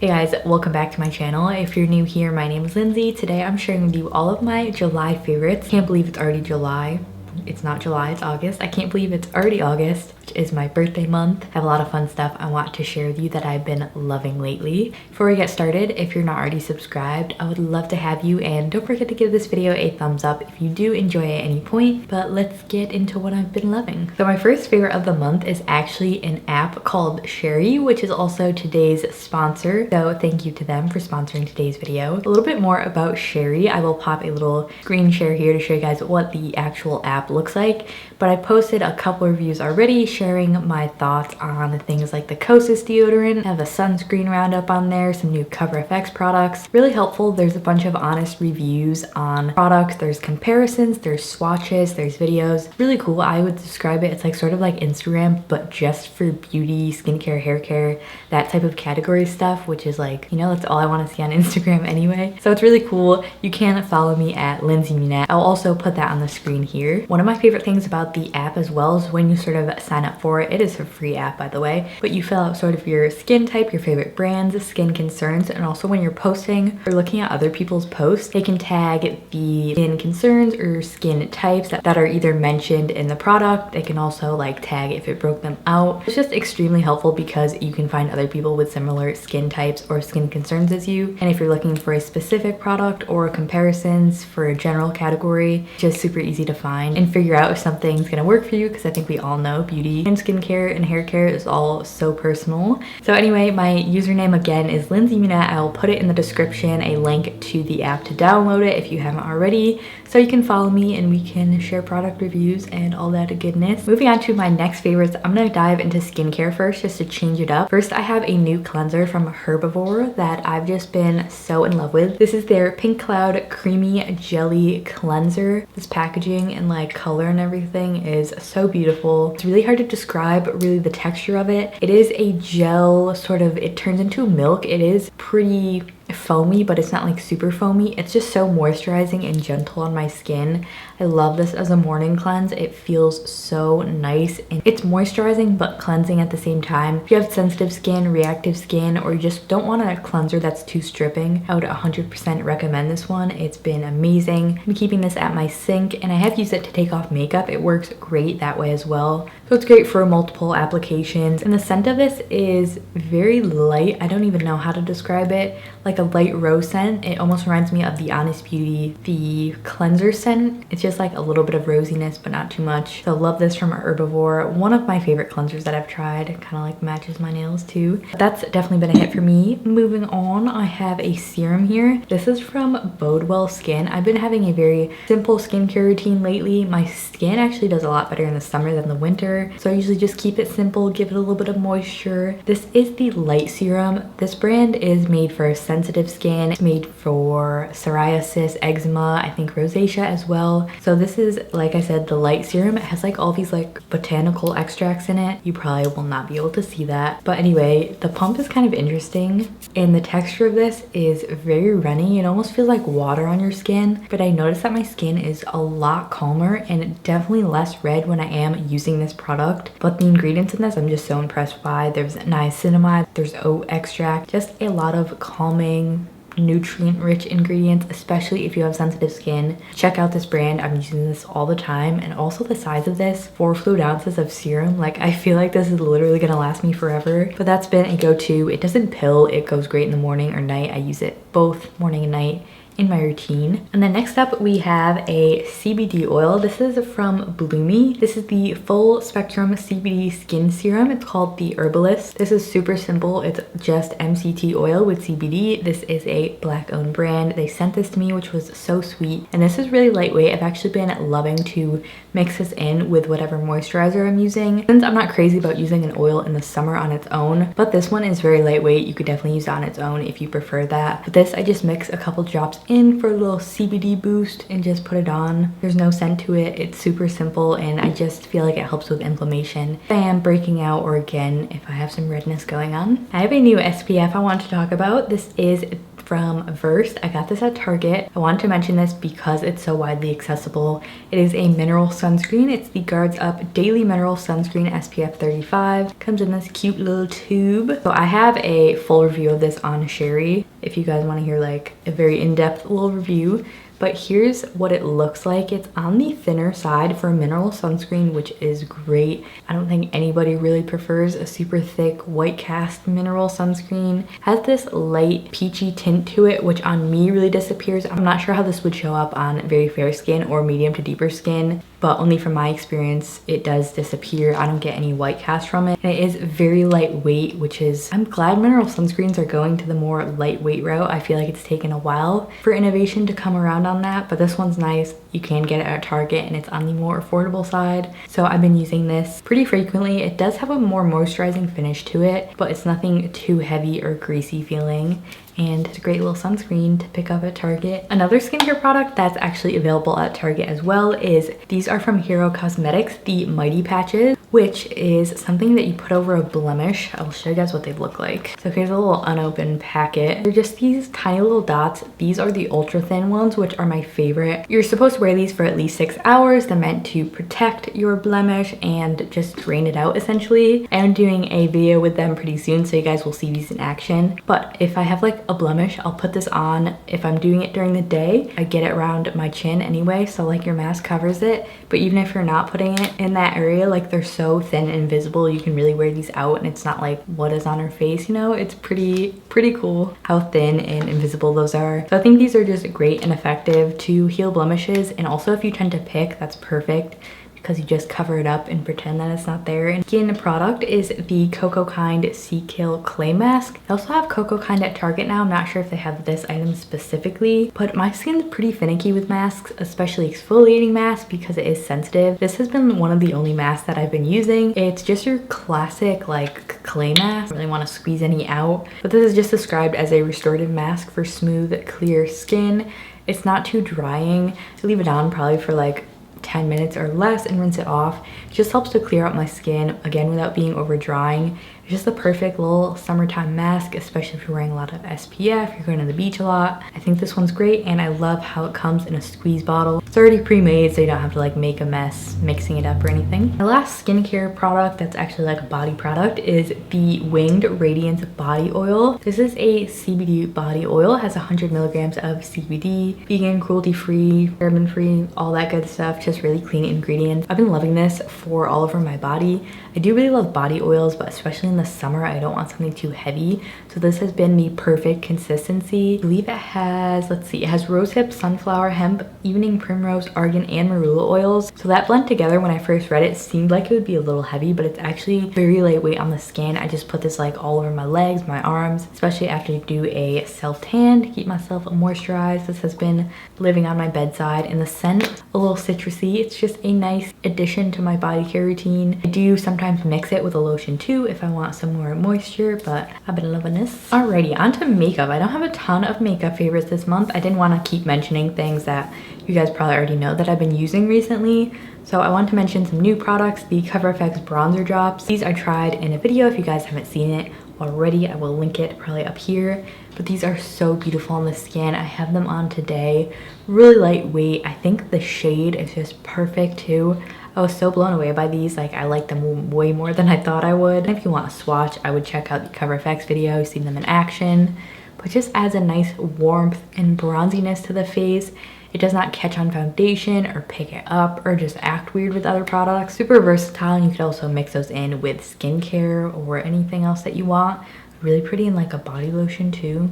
Hey guys, welcome back to my channel. If you're new here, my name is Lindsey. Today I'm sharing with you all of my July favorites. Can't believe it's already July. It's not July, it's August. I can't believe it's already August, which is my birthday month. I have a lot of fun stuff I want to share with you that I've been loving lately. Before we get started, if you're not already subscribed, I would love to have you, and don't forget to give this video a thumbs up if you do enjoy at any point. But let's get into what I've been loving. So my first favorite of the month is actually an app called Sherry, which is also today's sponsor. So thank you to them for sponsoring today's video. A little bit more about Sherry. I will pop a little screen share here to show you guys what the actual app looks like, but I posted a couple reviews already sharing my thoughts on things like the Kosas deodorant. I have a sunscreen roundup on there, some new Cover FX products. Really helpful. There's a bunch of honest reviews on products. There's comparisons, there's swatches, there's videos. Really cool. I would describe it, it's like sort of like Instagram, but just for beauty, skincare, hair care, that type of category stuff, which is like, you know, that's all I want to see on Instagram anyway. So it's really cool. You can follow me at Lindsey Munette. I'll also put that on the screen here. One of my favorite things about the app as well is when you sort of sign up for it. It is a free app, by the way, but you fill out sort of your skin type, your favorite brands, skin concerns, and also when you're posting or looking at other people's posts, they can tag the skin concerns or skin types that are either mentioned in the product. They can also like tag if it broke them out. It's just extremely helpful because you can find other people with similar skin types or skin concerns as you. And if you're looking for a specific product or comparisons for a general category, it's just super easy to find and figure out if something's gonna work for you, because I think we all know beauty and skincare and hair care is all so personal. So anyway, my username again is Lindsey Munette. I will put it in the description, a link to the app to download it if you haven't already, so you can follow me and we can share product reviews and all that goodness. Moving on to my next favorites, I'm gonna dive into skincare first just to change it up. First, I have a new cleanser from Herbivore that I've just been so in love with. This is their Pink Cloud Creamy Jelly Cleanser. This packaging and like color and everything is so beautiful. It's really hard to describe really the texture of it. It is a gel, sort of, it turns into milk. It is pretty foamy, but it's not like super foamy. It's just so moisturizing and gentle on my skin. I love this as a morning cleanse. It feels so nice and it's moisturizing but cleansing at the same time. If you have sensitive skin, reactive skin, or you just don't want a cleanser that's too stripping, I would 100% recommend this one. It's been amazing. I'm keeping this at my sink and I have used it to take off makeup. It works great that way as well. So it's great for multiple applications. And the scent of this is very light. I don't even know how to describe it. Like a light rose scent. It almost reminds me of the Honest Beauty, the cleanser scent. It's just like a little bit of rosiness, but not too much. So love this from Herbivore. One of my favorite cleansers that I've tried. It kind of like matches my nails too. That's definitely been a hit for me. Moving on, I have a serum here. This is from Bodewell Skin. I've been having a very simple skincare routine lately. My skin actually does a lot better in the summer than the winter. So I usually just keep it simple, give it a little bit of moisture. This is the light serum. This brand is made for sensitive skin. It's made for psoriasis, eczema, I think rosacea as well. So this is, like I said, the light serum. It has like all these like botanical extracts in it. You probably will not be able to see that. But anyway, the pump is kind of interesting and the texture of this is very runny. It almost feels like water on your skin. But I noticed that my skin is a lot calmer and definitely less red when I am using this product. But the ingredients in this I'm just so impressed by. There's niacinamide, there's oat extract, just a lot of calming, nutrient-rich ingredients, especially if you have sensitive skin. Check out this brand. I'm using this all the time. And also the size of this, 4 fluid ounces of serum. Like, I feel like this is literally gonna last me forever. But that's been a go-to. It doesn't pill. It goes great in the morning or night. I use it both morning and night in my routine. And then next up we have a CBD oil. This is from Bloomy. This is the full spectrum CBD skin serum. It's called the Herbalist. This is super simple. It's just MCT oil with CBD. This is a black owned brand. They sent this to me, which was so sweet. And this is really lightweight. I've actually been loving to mix this in with whatever moisturizer I'm using, since I'm not crazy about using an oil in the summer on its own. But this one is very lightweight. You could definitely use it on its own if you prefer that. But this, I just mix a couple drops in for a little CBD boost and just put it on. There's no scent to it. It's super simple and I just feel like it helps with inflammation if I am breaking out, or again if I have some redness going on. I have a new SPF I want to talk about. This is from Versed. I got this at Target. I wanted to mention this because it's so widely accessible. It is a mineral sunscreen. It's the Guards Up Daily Mineral Sunscreen SPF 35. Comes in this cute little tube. So I have a full review of this on Sherry if you guys want to hear like a very in-depth little review. But here's what it looks like. It's on the thinner side for a mineral sunscreen, which is great. I don't think anybody really prefers a super thick white cast mineral sunscreen. Has this light peachy tint to it, which on me really disappears. I'm not sure how this would show up on very fair skin or medium to deeper skin, but only from my experience, it does disappear. I don't get any white cast from it. And it is very lightweight, which is, I'm glad mineral sunscreens are going to the more lightweight route. I feel like it's taken a while for innovation to come around on that, but this one's nice. You can get it at Target and it's on the more affordable side. So I've been using this pretty frequently. It does have a more moisturizing finish to it, but it's nothing too heavy or greasy feeling. And it's a great little sunscreen to pick up at Target. Another skincare product that's actually available at Target as well is, these are from Hero Cosmetics, the Mighty Patches, which is something that you put over a blemish. I'll show you guys what they look like. So here's a little unopened packet. They're just these tiny little dots. These are the ultra thin ones, which are my favorite. You're supposed to wear these for at least 6 hours. They're meant to protect your blemish and just drain it out essentially. I am doing a video with them pretty soon, so you guys will see these in action. But if I have like a blemish, I'll put this on. If I'm doing it during the day, I get it around my chin anyway, so like your mask covers it. But even if you're not putting it in that area, like they're so thin and invisible, you can really wear these out and it's not like what is on her face, you know? It's pretty cool how thin and invisible those are. So I think these are just great and effective to heal blemishes, and also if you tend to pick, that's perfect, because you just cover it up and pretend that it's not there. And skin product is the Coco Kind Sea Kill Clay Mask. I also have Coco Kind at Target now. I'm not sure if they have this item specifically, but my skin's pretty finicky with masks, especially exfoliating masks, because it is sensitive. This has been one of the only masks that I've been using. It's just your classic like clay mask. I don't really want to squeeze any out, but this is just described as a restorative mask for smooth, clear skin. It's not too drying. I leave it on probably for like 10 minutes or less and rinse it off. It just helps to clear out my skin, again, without being over drying. It's just the perfect little summertime mask, especially if you're wearing a lot of SPF, you're going to the beach a lot. I think this one's great, and I love how it comes in a squeeze bottle. It's already pre-made, so you don't have to like make a mess mixing it up or anything. My last skincare product that's actually like a body product is the Winged Radiance Body Oil. This is a CBD body oil. It has 100 milligrams of CBD, vegan, cruelty-free, paraben-free, all that good stuff. Just really clean ingredients. I've been loving this for all over my body. I do really love body oils, but especially in the summer, I don't want something too heavy. So this has been the perfect consistency. I believe it has, let's see, it has rosehip, sunflower, hemp, evening primrose, argan, and marula oils. So that blend together, when I first read it, seemed like it would be a little heavy, but it's actually very lightweight on the skin. I just put this like all over my legs, my arms, especially after you do a self-tan to keep myself moisturized. This has been living on my bedside, and the scent, a little citrusy. It's just a nice addition to my body care routine. I do sometimes mix it with a lotion too if I want some more moisture, but I've been loving this. Alrighty, on to makeup. I don't have a ton of makeup favorites this month. I didn't want to keep mentioning things that you guys probably already know that I've been using recently. So I want to mention some new products, the Cover FX bronzer drops. These I tried in a video. If you guys haven't seen it already, I will link it probably up here. But these are so beautiful on the skin. I have them on today. Really lightweight. I think the shade is just perfect too. I was so blown away by these. Like, I like them way more than I thought I would. And if you want a swatch, I would check out the Cover FX video. You've seen them in action. But just adds a nice warmth and bronziness to the face. It does not catch on foundation or pick it up or just act weird with other products. Super versatile, and you could also mix those in with skincare or anything else that you want. Really pretty in like a body lotion too.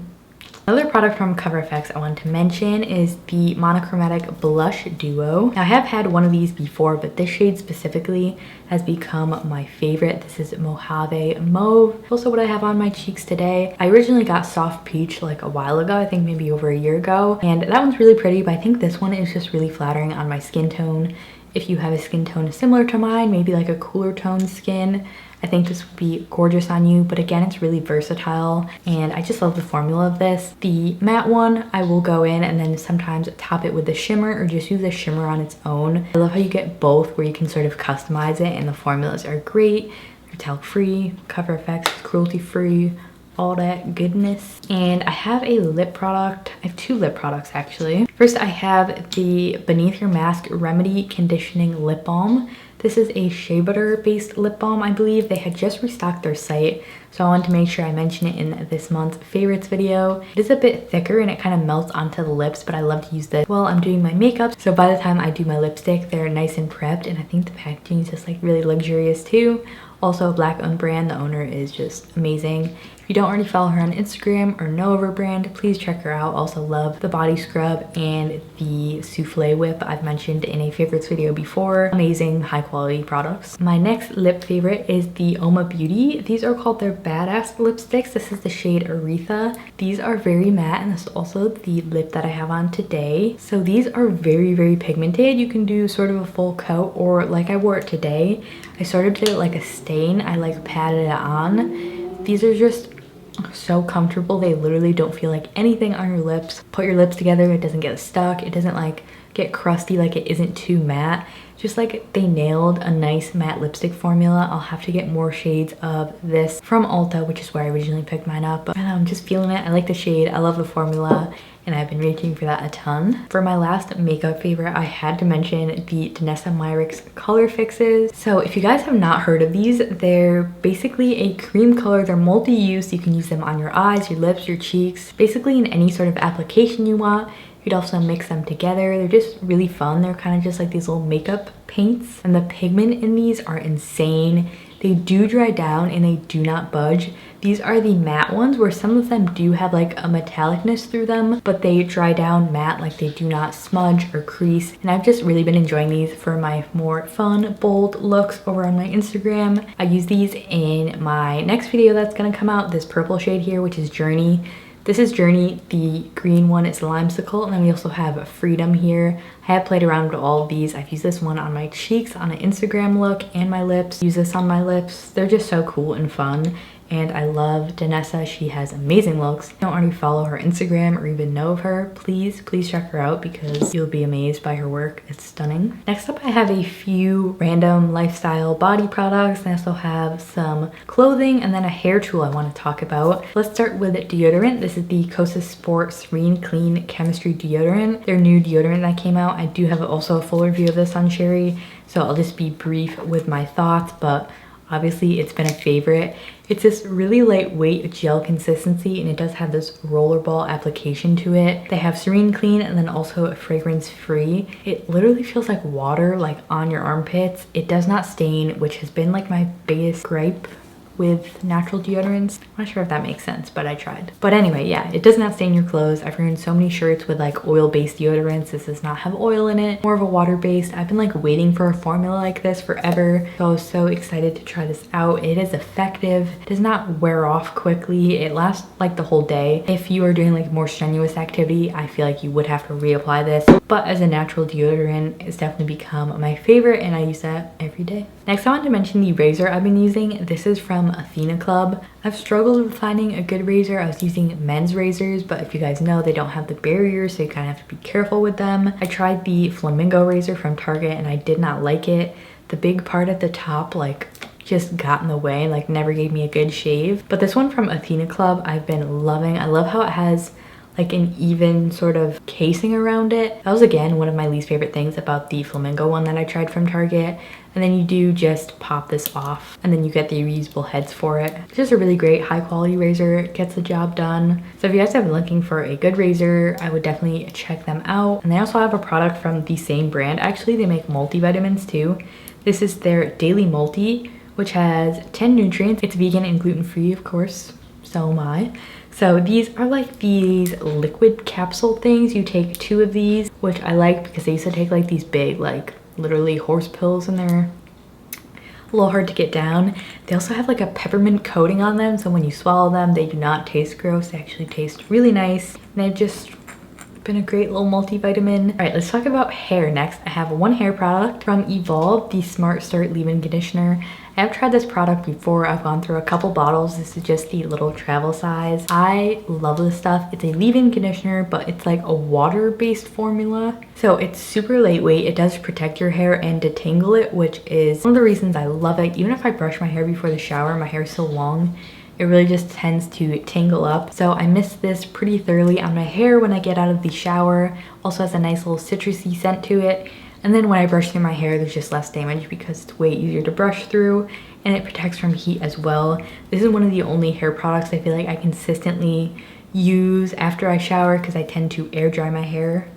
Another product from Cover FX I wanted to mention is the Monochromatic Blush Duo. Now, I have had one of these before, but this shade specifically has become my favorite. This is Mojave Mauve. Also what I have on my cheeks today. I originally got Soft Peach like a while ago, I think maybe over a year ago, and that one's really pretty, but I think this one is just really flattering on my skin tone. If you have a skin tone similar to mine, maybe like a cooler toned skin, I think this would be gorgeous on you. But again, it's really versatile, and I just love the formula of this. The matte one, I will go in and then sometimes top it with the shimmer or just use the shimmer on its own. I love how you get both, where you can sort of customize it, and the formulas are great. They're talc free, Cover FX, cruelty free, all that goodness. And I have a lip product. I have two lip products actually. First, I have the Beneath Your Mask Remedy Conditioning Lip Balm. This is a shea butter based lip balm, I believe. They had just restocked their site, so I wanted to make sure I mention it in this month's favorites video. It is a bit thicker and it kind of melts onto the lips, but I love to use this while I'm doing my makeup. So by the time I do my lipstick, they're nice and prepped, and I think the packaging is just like really luxurious too. Also a Black owned brand. The owner is just amazing. If you don't already follow her on Instagram or know of her brand, please check her out. Also love the body scrub and the souffle whip I've mentioned in a favorites video before. Amazing high quality products. My next lip favorite is the Oma Beauty. These are called their Badass lipsticks. This is the shade Aretha. These are very matte, and this is also the lip that I have on today. So these are very pigmented. You can do sort of a full coat, or like I wore it today, I sort of did it like a stain. I like patted it on. These are just so comfortable. They literally don't feel like anything on your lips. Put your lips together, it doesn't get stuck. It doesn't like get crusty, like it isn't too matte. Just like they nailed a nice matte lipstick formula. I'll have to get more shades of this from Ulta, which is where I originally picked mine up. But I'm just feeling it. I like the shade. I love the formula, and I've been reaching for that a ton. For my last makeup favorite, I had to mention the Danessa Myricks color fixes. So if you guys have not heard of these, they're basically a cream color. They're multi-use. You can use them on your eyes, your lips, your cheeks, basically in any sort of application you want. You could also mix them together. They're just really fun. They're kind of just like these little makeup paints, and the pigment in these are insane. They do dry down and they do not budge. These are the matte ones, where some of them do have like a metallicness through them, but they dry down matte, like they do not smudge or crease. And I've just really been enjoying these for my more fun, bold looks over on my Instagram. I use these in my next video that's gonna come out, this purple shade here, which is Journey. This is Journey, the green one is Limesicle, and then we also have Freedom here. I have played around with all of these. I've used this one on my cheeks, on an Instagram look, and my lips. Use this on my lips. They're just so cool and fun. And I love Danessa. She has amazing looks. If you don't already follow her Instagram or even know of her, please check her out, because you'll be amazed by her work. It's stunning. Next up, I have a few random lifestyle body products. I also have some clothing and then a hair tool I want to talk about. Let's start with deodorant. This is the Kosas Sport Serene Clean Chemistry Deodorant. Their new deodorant that came out. I do have also a full review of this on Sherry, so I'll just be brief with my thoughts, but obviously it's been a favorite. It's this really lightweight gel consistency, and it does have this rollerball application to it. They have Serene Clean and then also fragrance free. It literally feels like water, like on your armpits. It does not stain, which has been like my biggest gripe with natural deodorants. I'm not sure if that makes sense, but I tried. But anyway, yeah, it does not stain your clothes. I've ruined so many shirts with like oil-based deodorants. This does not have oil in it, more of a water-based. I've been like waiting for a formula like this forever, so I was so excited to try this out. It is effective. It does not wear off quickly. It lasts like the whole day. If you are doing like more strenuous activity, I feel like you would have to reapply this, but as a natural deodorant, it's definitely become my favorite, and I use that every day. Next, I want to mention the razor I've been using. This is from Athena Club. I've struggled with finding a good razor. I was using men's razors, but if you guys know, they don't have the barrier, so you kind of have to be careful with them. I tried the Flamingo razor from Target, and I did not like it. The big part at the top like just got in the way, like never gave me a good shave. But this one from Athena Club I've been loving. I love how it has like an even sort of casing around it. That was again one of my least favorite things about the Flamingo one that I tried from Target. And then you do just pop this off, and then you get the reusable heads for it. It's just a really great high quality razor. It gets the job done. So if you guys have been looking for a good razor, I would definitely check them out. And they also have a product from the same brand. Actually, they make multivitamins too. This is their Daily Multi, which has 10 nutrients. It's vegan and gluten-free, of course. So am I. So these are like these liquid capsule things. You take 2 of these, which I like because they used to take like these big, like literally horse pills, and they're a little hard to get down. They also have like a peppermint coating on them, so when you swallow them, they do not taste gross. They actually taste really nice, and they've just been a great little multivitamin. All right, let's talk about hair next. I have one hair product from Evolve, the Smart Start Leave-In Conditioner. I have tried this product before. I've gone through a couple bottles. This is just the little travel size. I love this stuff. It's a leave-in conditioner, but it's like a water-based formula. So it's super lightweight. It does protect your hair and detangle it, which is one of the reasons I love it. Even if I brush my hair before the shower, my hair is so long it really just tends to tangle up. So I mist this pretty thoroughly on my hair when I get out of the shower. Also has a nice little citrusy scent to it. And then when I brush through my hair, there's just less damage because it's way easier to brush through, and it protects from heat as well. This is one of the only hair products I feel like I consistently use after I shower because I tend to air dry my hair,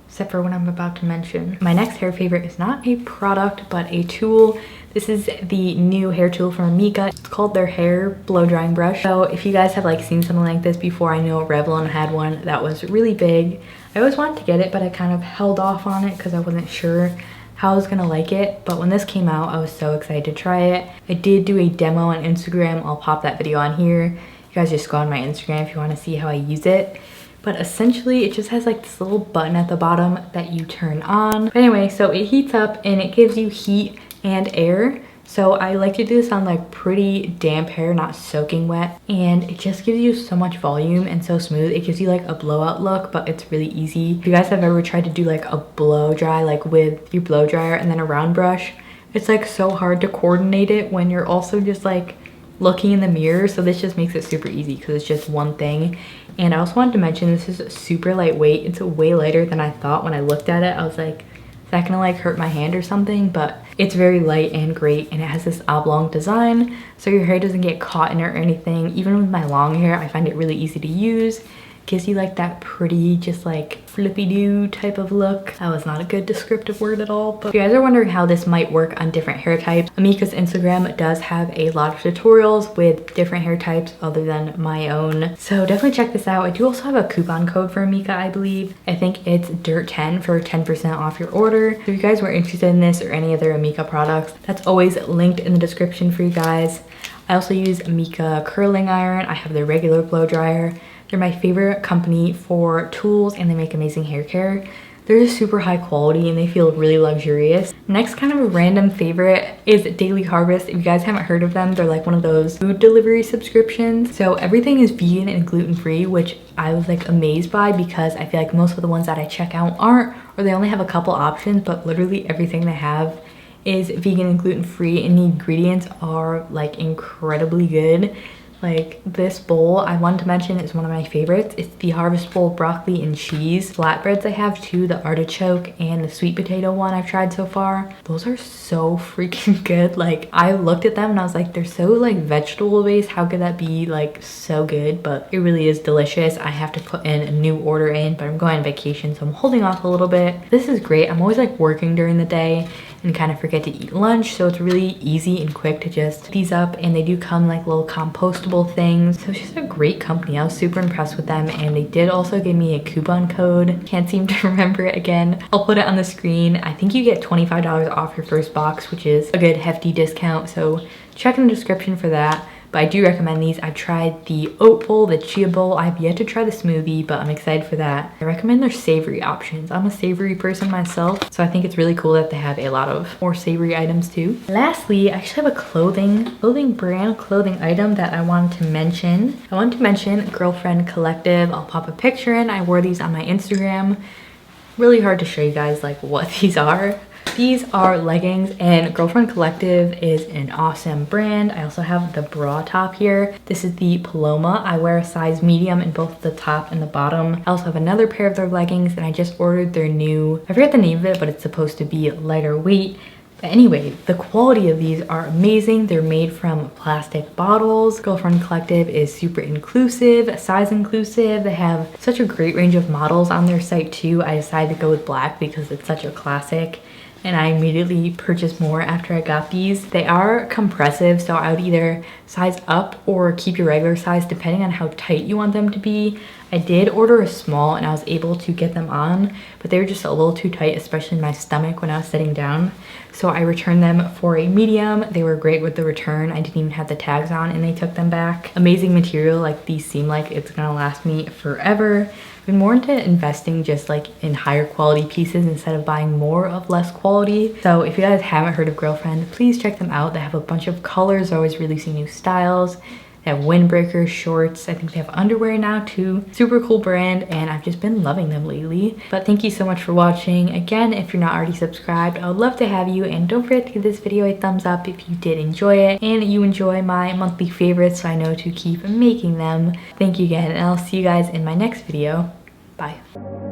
except for when I'm about to mention. My next hair favorite is not a product, but a tool. This is the new hair tool from Mika. It's called their hair blow drying brush. So if you guys have like seen something like this before, I know Revlon had one that was really big. I always wanted to get it, but I kind of held off on it because I wasn't sure how I was gonna like it. But when this came out, I was so excited to try it. I did do a demo on Instagram. I'll pop that video on here. You guys just go on my Instagram if you want to see how I use it. But essentially it just has like this little button at the bottom that you turn on. But anyway, so it heats up and it gives you heat and air. So I like to do this on like pretty damp hair, not soaking wet. And it just gives you so much volume and so smooth. It gives you like a blowout look, but it's really easy. If you guys have ever tried to do like a blow dry, like with your blow dryer and then a round brush, it's like so hard to coordinate it when you're also just like looking in the mirror. So this just makes it super easy because it's just one thing. And I also wanted to mention this is super lightweight. It's way lighter than I thought. When I looked at it, I was like, is that gonna like hurt my hand or something? But it's very light and great, and it has this oblong design so your hair doesn't get caught in it or anything. Even with my long hair, I find it really easy to use. Gives you like that pretty, just like flippy-doo type of look. That was not a good descriptive word at all. But if you guys are wondering how this might work on different hair types, Mika's Instagram does have a lot of tutorials with different hair types other than my own. So definitely check this out. I do also have a coupon code for Mika, I believe. I think it's dirt10 for 10% off your order. So if you guys were interested in this or any other Mika products, that's always linked in the description for you guys. I also use Mika curling iron. I have their regular blow dryer. They're my favorite company for tools, and they make amazing hair care. They're just super high quality and they feel really luxurious. Next kind of a random favorite is Daily Harvest. If you guys haven't heard of them, they're like one of those food delivery subscriptions. So everything is vegan and gluten-free, which I was like amazed by because I feel like most of the ones that I check out aren't, or they only have a couple options, but literally everything they have is vegan and gluten-free, and the ingredients are like incredibly good. Like this bowl I wanted to mention is one of my favorites. It's the Harvest Bowl broccoli and cheese flatbreads. I have two, the artichoke and the sweet potato one I've tried so far. Those are so freaking good. Like I looked at them and I was like, they're so like vegetable based. How could that be like so good? But it really is delicious. I have to put in a new order in, but I'm going on vacation, so I'm holding off a little bit. This is great. I'm always like working during the day and kind of forget to eat lunch, so it's really easy and quick to just pick these up, and they do come like little compostable things. So it's just a great company. I was super impressed with them, and they did also give me a coupon code. Can't seem to remember it again. I'll put it on the screen. I think you get $25 off your first box, which is a good hefty discount, so check in the description for that. But I do recommend these. I've tried the oat bowl, the chia bowl. I've yet to try the smoothie, but I'm excited for that. I recommend their savory options. I'm a savory person myself, so I think it's really cool that they have a lot of more savory items too. Lastly, I actually have a clothing item that I wanted to mention. I wanted to mention Girlfriend Collective. I'll pop a picture in. I wore these on my Instagram. Really hard to show you guys like what these are. These are leggings, and Girlfriend Collective is an awesome brand. I also have the bra top here. This is the Paloma. I wear a size medium in both the top and the bottom. I also have another pair of their leggings, and I just ordered their new, I forget the name of it, but it's supposed to be lighter weight. But anyway, the quality of these are amazing. They're made from plastic bottles. Girlfriend Collective is super inclusive, size inclusive. They have such a great range of models on their site too. I decided to go with black because it's such a classic, and I immediately purchased more after I got these. They are compressive, so I would either size up or keep your regular size depending on how tight you want them to be. I did order a small and I was able to get them on, but they were just a little too tight, especially in my stomach when I was sitting down. So I returned them for a medium. They were great with the return. I didn't even have the tags on and they took them back. Amazing material. Like these seem like it's gonna last me forever. I've been more into investing just like in higher quality pieces instead of buying more of less quality. So if you guys haven't heard of Girlfriend, please check them out. They have a bunch of colors. They're always releasing new styles. They have windbreaker shorts. I think they have underwear now too. Super cool brand, and I've just been loving them lately. But thank you so much for watching. Again, if you're not already subscribed, I would love to have you, and don't forget to give this video a thumbs up if you did enjoy it and you enjoy my monthly favorites so I know to keep making them. Thank you again, and I'll see you guys in my next video. Bye.